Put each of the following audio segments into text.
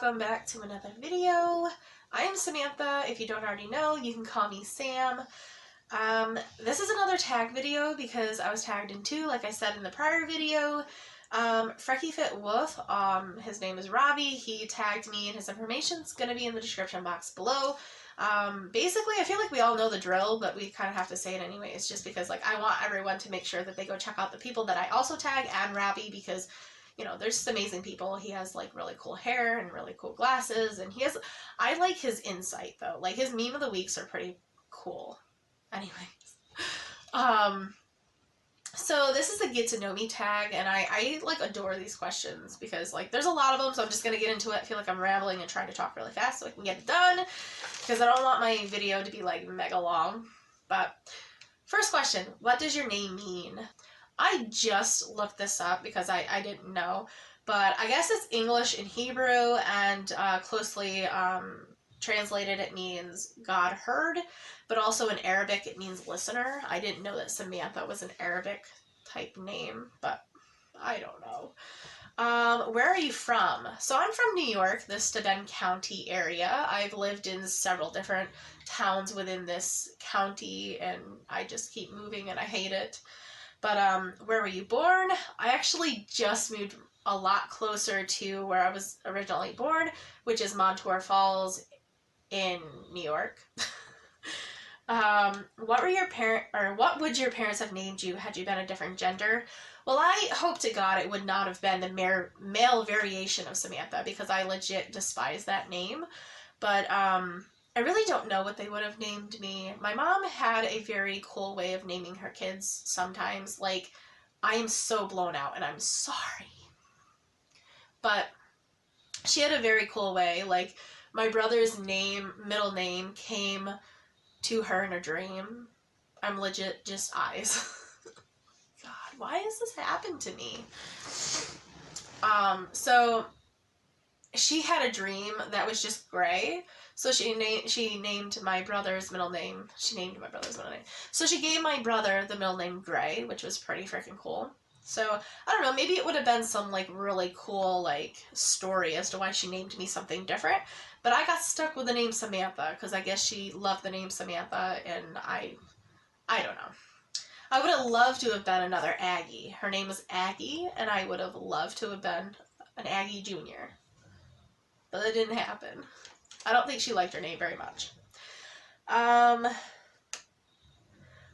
welcome back to another video. I am Samantha. If you don't already know, you can call me Sam. This is another tag video because I was tagged in two, like I said in the prior video. FrekiFitWolf, his name is Robbie. He tagged me and his information's going to be in the description box below. Basically, I feel like we all know the drill, but we kind of have to say it anyways, just because like I want everyone to make sure that they go check out the people that I also tag and Robbie, because you know, there's just amazing people. He has like really cool hair and really cool glasses, and I like his insight though. Like his meme of the weeks are pretty cool. Anyways, so this is a get to know me tag, and I like adore these questions because like there's a lot of them, so I'm just gonna get into it. I feel like I'm rambling and trying to talk really fast so I can get it done because I don't want my video to be like mega long. But first question, what does your name mean? I just looked this up because I didn't know, but I guess it's English and Hebrew, and closely translated it means God heard, but also in Arabic it means listener. I didn't know that Samantha was an Arabic type name, but I don't know. Where are you from? So I'm from New York, the Steuben County area. I've lived in several different towns within this county, and I just keep moving and I hate it. But where were you born? I actually just moved a lot closer to where I was originally born, which is Montour Falls in New York. What would your parents have named you had you been a different gender? Well, I hope to God it would not have been the male variation of Samantha, because I legit despise that name. But I really don't know what they would have named me. My mom had a very cool way of naming her kids sometimes. Like, I am so blown out and I'm sorry. But she had a very cool way. Like, my brother's middle name came to her in a dream. I'm legit just eyes. God, why has this happened to me? So she had a dream that was just gray. So she named my brother's middle name. She named my brother's middle name. So she gave my brother the middle name Gray, which was pretty freaking cool. So I don't know, maybe it would have been some like really cool like story as to why she named me something different. But I got stuck with the name Samantha because I guess she loved the name Samantha, and I don't know. I would have loved to have been another Aggie. Her name was Aggie, and I would have loved to have been an Aggie Jr. But that didn't happen. I don't think she liked her name very much.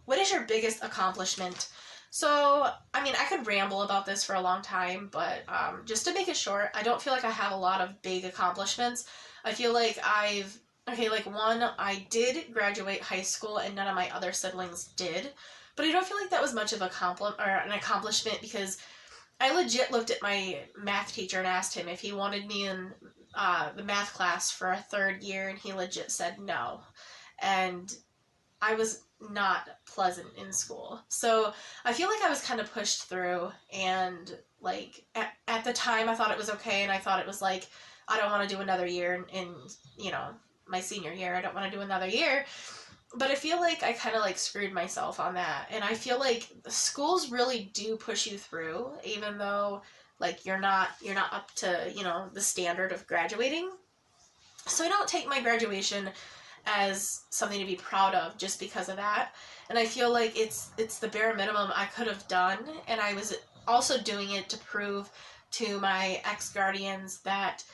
What is your biggest accomplishment? So, I mean, I could ramble about this for a long time, but just to make it short, I don't feel like I have a lot of big accomplishments. I feel like I did graduate high school and none of my other siblings did, but I don't feel like that was much of an accomplishment because I legit looked at my math teacher and asked him if he wanted me in the math class for a third year, and he legit said no. And I was not pleasant in school. So I feel like I was kind of pushed through, and like at the time I thought it was okay, and I thought it was like, I don't want to do another year in you know, my senior year. I don't want to do another year. But I feel like I kind of like screwed myself on that. And I feel like schools really do push you through, even though like you're not up to, you know, the standard of graduating. So I don't take my graduation as something to be proud of just because of that. And I feel like it's the bare minimum I could have done, and I was also doing it to prove to my ex-guardians that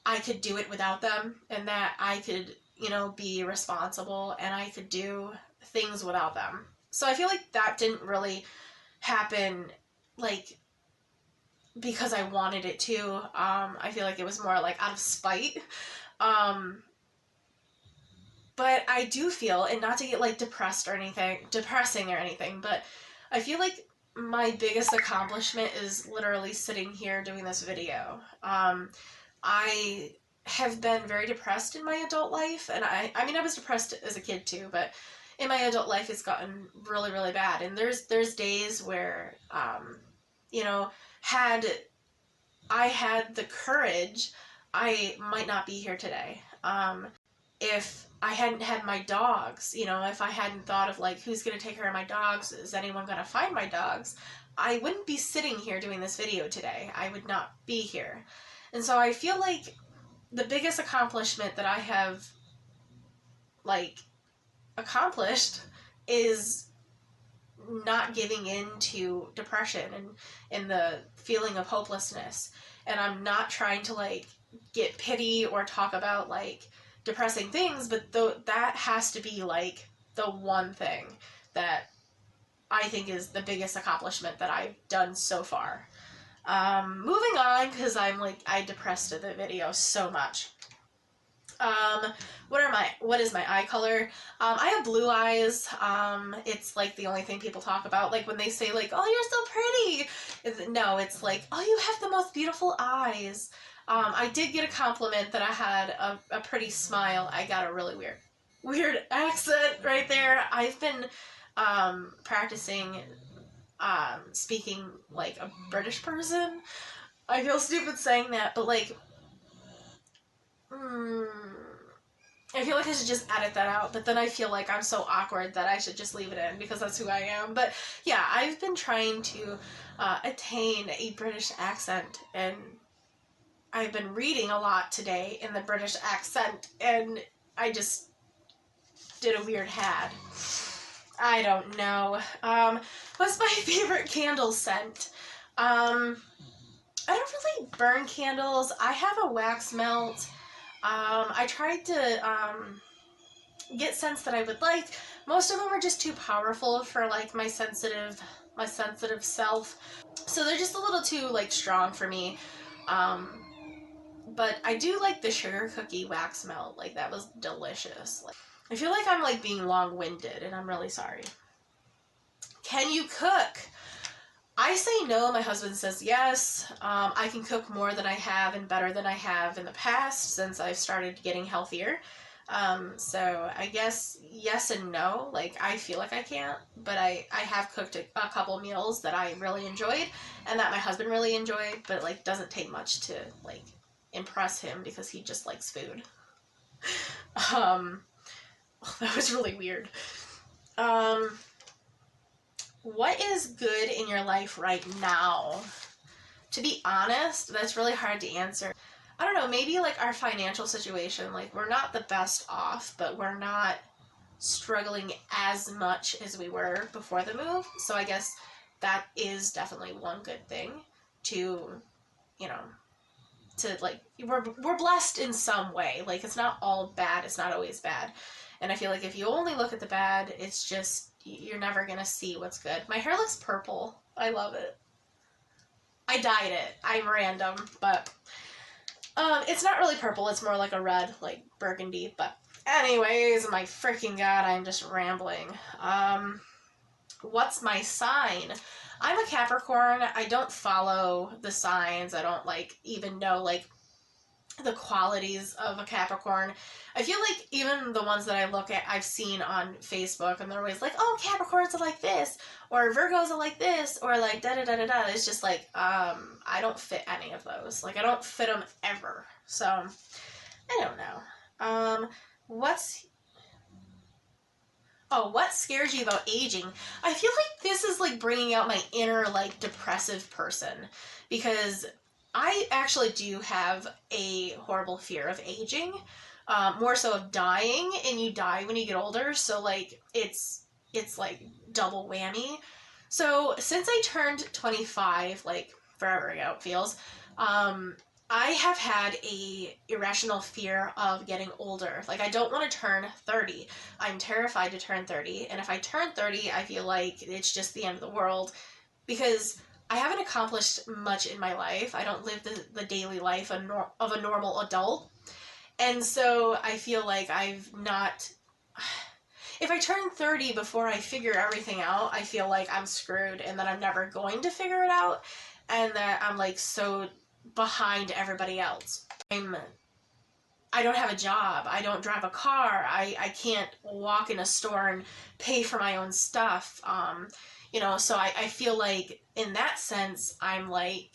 I could do it without them, and that I could, you know, be responsible, and I could do things without them. So I feel like that didn't really happen like because I wanted it to. I feel like it was more like out of spite. But I do feel, and not to get like depressing or anything, but I feel like my biggest accomplishment is literally sitting here doing this video. I have been very depressed in my adult life, and I mean I was depressed as a kid too, but in my adult life it's gotten really, really bad. And there's days where you know, had I had the courage, I might not be here today. If I hadn't had my dogs, you know, if I hadn't thought of like, who's going to take care of my dogs? Is anyone going to find my dogs? I wouldn't be sitting here doing this video today. I would not be here. And so I feel like the biggest accomplishment that I have, like, accomplished is not giving in to depression and the feeling of hopelessness. And I'm not trying to, like, get pity or talk about, like, depressing things, but that has to be, like, the one thing that I think is the biggest accomplishment that I've done so far. Moving on, because I depressed the video so much. What is my eye color? I have blue eyes. It's like the only thing people talk about. Like when they say like, oh, you're so pretty. No, it's like, oh, you have the most beautiful eyes. I did get a compliment that I had a pretty smile. I got a really weird accent right there. I've been practicing speaking like a British person. I feel stupid saying that, but like, I feel like I should just edit that out, but then I feel like I'm so awkward that I should just leave it in because that's who I am. But yeah, I've been trying to attain a British accent, and I've been reading a lot today in the British accent, and I just did a weird hat. I don't know. What's my favorite candle scent? I don't really burn candles. I have a wax melt. I tried to get scents that I would like. Most of them are just too powerful for like my sensitive self. So they're just a little too like strong for me. But I do like the sugar cookie wax melt. Like that was delicious. Like, I feel like I'm like being long-winded and I'm really sorry. Can you cook? I say no, my husband says yes. I can cook more than I have and better than I have in the past since I've started getting healthier. So I guess yes and no. Like I feel like I can't, but I have cooked a couple meals that I really enjoyed and that my husband really enjoyed, but it like doesn't take much to like impress him because he just likes food. That was really weird. What is good in your life right now? To be honest, that's really hard to answer. I don't know, maybe like our financial situation, like we're not the best off, but we're not struggling as much as we were before the move. So I guess that is definitely one good thing to, you know, to like, we're blessed in some way. Like it's not all bad, it's not always bad. And I feel like if you only look at the bad, it's just, you're never gonna see what's good. My hair looks purple. I love it. I dyed it. I'm random, but it's not really purple. It's more like a red, like burgundy. But anyways, my freaking god, I'm just rambling. What's my sign? I'm a Capricorn. I don't follow the signs. I don't like even know like the qualities of a Capricorn. I feel like even the ones that I look at, I've seen on Facebook, and they're always like, "Oh, Capricorns are like this," or "Virgos are like this," or like da da da da da. It's just like, I don't fit any of those. Like, I don't fit them ever. So, I don't know. What scares you about aging? I feel like this is like bringing out my inner like depressive person because I actually do have a horrible fear of aging, more so of dying, and you die when you get older, so like it's like double whammy. So since I turned 25, like forever ago it feels, I have had a irrational fear of getting older. Like I don't want to turn 30. I'm terrified to turn 30, and if I turn 30, I feel like it's just the end of the world because I haven't accomplished much in my life. I don't live the daily life of a normal adult. And so I feel like I've not... If I turn 30 before I figure everything out, I feel like I'm screwed and that I'm never going to figure it out and that I'm like so behind everybody else. I don't have a job. I don't drive a car. I can't walk in a store and pay for my own stuff. So I feel like in that sense, I'm like,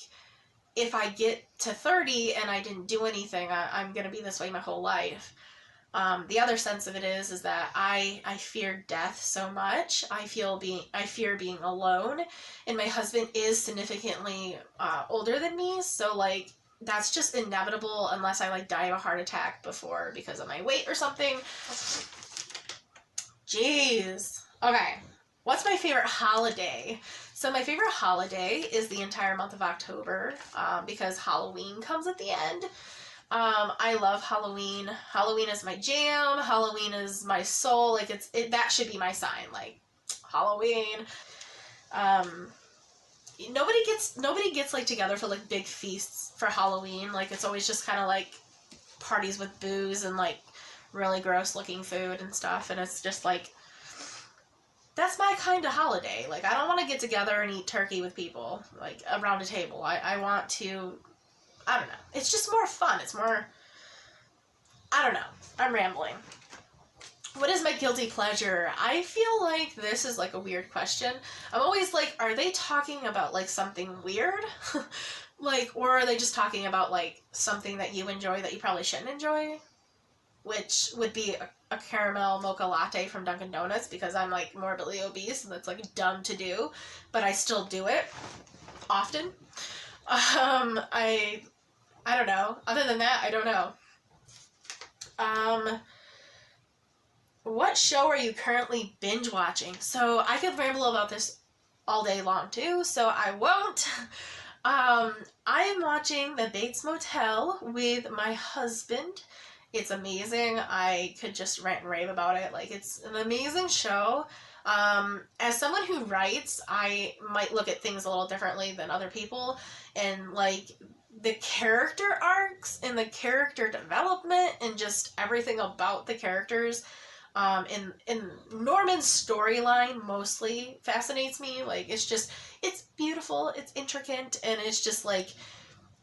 if I get to 30 and I didn't do anything, I'm going to be this way my whole life. The other sense of it is that I fear death so much. I fear being alone, and my husband is significantly older than me, so like that's just inevitable unless I like die of a heart attack before because of my weight or something. Jeez. Okay. What's my favorite holiday? So my favorite holiday is the entire month of October because Halloween comes at the end. I love Halloween. Halloween is my jam. Halloween is my soul. Like that should be my sign. Like Halloween. Nobody gets like together for like big feasts for Halloween. Like it's always just kind of like parties with booze and like really gross looking food and stuff. And it's just like, that's my kind of holiday. Like I don't want to get together and eat turkey with people like around a table. I want to, I don't know. It's just more fun. It's more, I don't know. I'm rambling. What is my guilty pleasure? I feel like this is like a weird question. I'm always like, are they talking about like something weird? Like, or are they just talking about like something that you enjoy that you probably shouldn't enjoy? Which would be a caramel mocha latte from Dunkin' Donuts because I'm like morbidly obese and that's like dumb to do, but I still do it often. I don't know. Other than that, I don't know. What show are you currently binge watching? So I could ramble about this all day long too, so I won't. I am watching The Bates Motel with my husband. It's amazing. I could just rant and rave about it. Like, it's an amazing show. As someone who writes, I might look at things a little differently than other people. And, like, the character arcs and the character development and just everything about the characters in Norman's storyline mostly fascinates me. Like, it's beautiful, it's intricate, and it's just, like,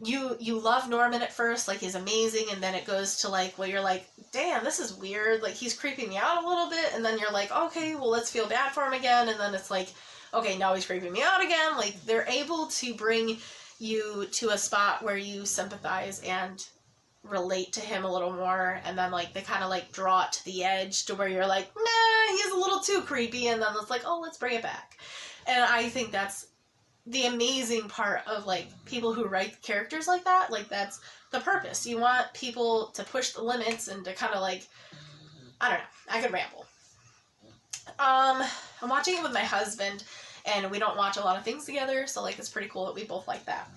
you love Norman at first, like he's amazing, and then it goes to like, well, you're like, damn, this is weird, like he's creeping me out a little bit, and then you're like, okay, well, let's feel bad for him again, and then it's like, okay, now he's creeping me out again. Like they're able to bring you to a spot where you sympathize and relate to him a little more, and then like they kind of like draw it to the edge to where you're like, nah, he's a little too creepy, and then it's like, oh, let's bring it back. And I think that's the amazing part of like people who write characters like that. Like that's the purpose. You want people to push the limits and to kind of like, I don't know, I could ramble. I'm watching it with my husband and we don't watch a lot of things together, so like it's pretty cool that we both like that.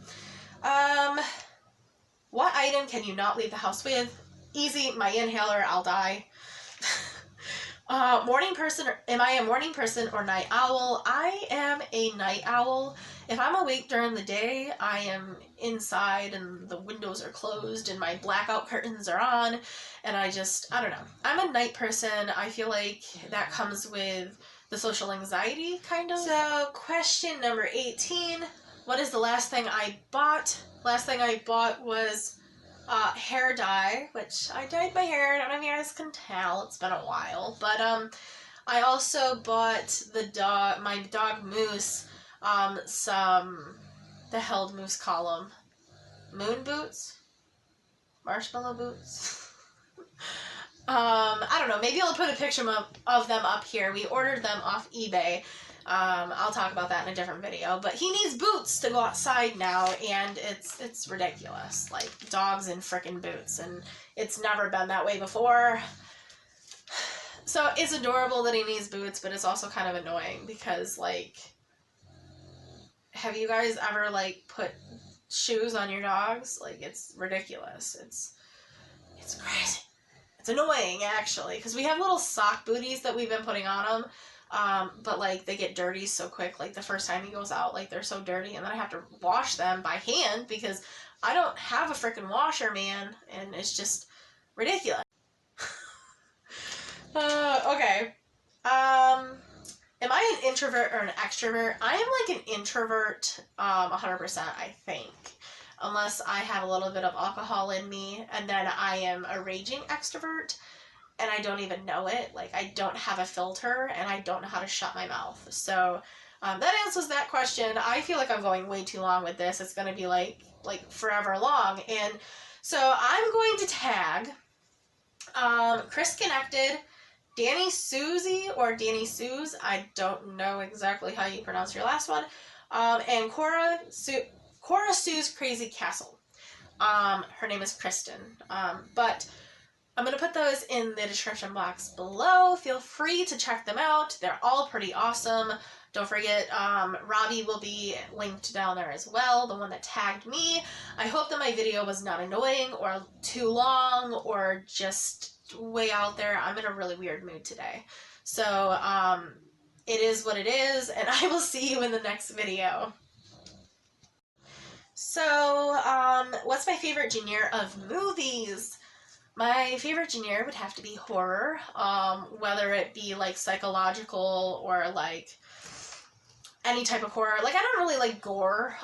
What item can you not leave the house with? Easy, my inhaler. I'll die. Morning person, am I a morning person or night owl? I am a night owl. If I'm awake during the day, I am inside and the windows are closed and my blackout curtains are on, and I don't know. I'm a night person. I feel like that comes with the social anxiety, kind of. So, question number 18. What is the last thing I bought? Last thing I bought was hair dye, which I dyed my hair. I don't know if you guys can tell, it's been a while. But I also bought my dog Moose the hell did Moose call them? Moon boots? Marshmallow boots? I don't know, maybe I'll put a picture of them up here. We ordered them off eBay. I'll talk about that in a different video, but he needs boots to go outside now, and it's ridiculous. Like, dogs in frickin' boots, and it's never been that way before. So it's adorable that he needs boots, but it's also kind of annoying because, like, have you guys ever, like, put shoes on your dogs? Like, it's ridiculous. It's crazy. It's annoying, actually, because we have little sock booties that we've been putting on them. But like they get dirty so quick. Like the first time he goes out, like they're so dirty, and then I have to wash them by hand because I don't have a freaking washer, man, and it's just ridiculous. Okay. Am I an introvert or an extrovert? I am like an introvert, 100%, I think. Unless I have a little bit of alcohol in me, and then I am a raging extrovert. And I don't even know it. Like, I don't have a filter, and I don't know how to shut my mouth. So, that answers that question. I feel like I'm going way too long with this. It's going to be, like forever long. And so, I'm going to tag Chris Connected, Dani Suze, or Dani Suze. I don't know exactly how you pronounce your last one. And Cora Suze Crazy Castle. Her name is Kristen. But I'm going to put those in the description box below. Feel free to check them out. They're all pretty awesome. Don't forget, Robbie will be linked down there as well, the one that tagged me. I hope that my video was not annoying or too long or just way out there. I'm in a really weird mood today. So, it is what it is, and I will see you in the next video. So, what's my favorite genre of movies? My favorite genre would have to be horror, whether it be like psychological or like any type of horror. Like I don't really like gore,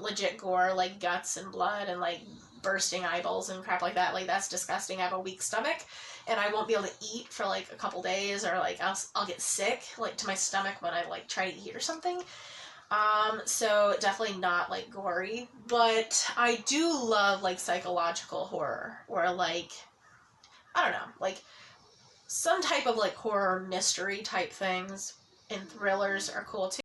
legit gore, like guts and blood and like bursting eyeballs and crap like that. Like that's disgusting. I have a weak stomach and I won't be able to eat for like a couple days, or like I'll get sick like to my stomach when I like try to eat or something. So definitely not like gory, but I do love like psychological horror or like, I don't know, like some type of like horror mystery type things, and thrillers are cool too.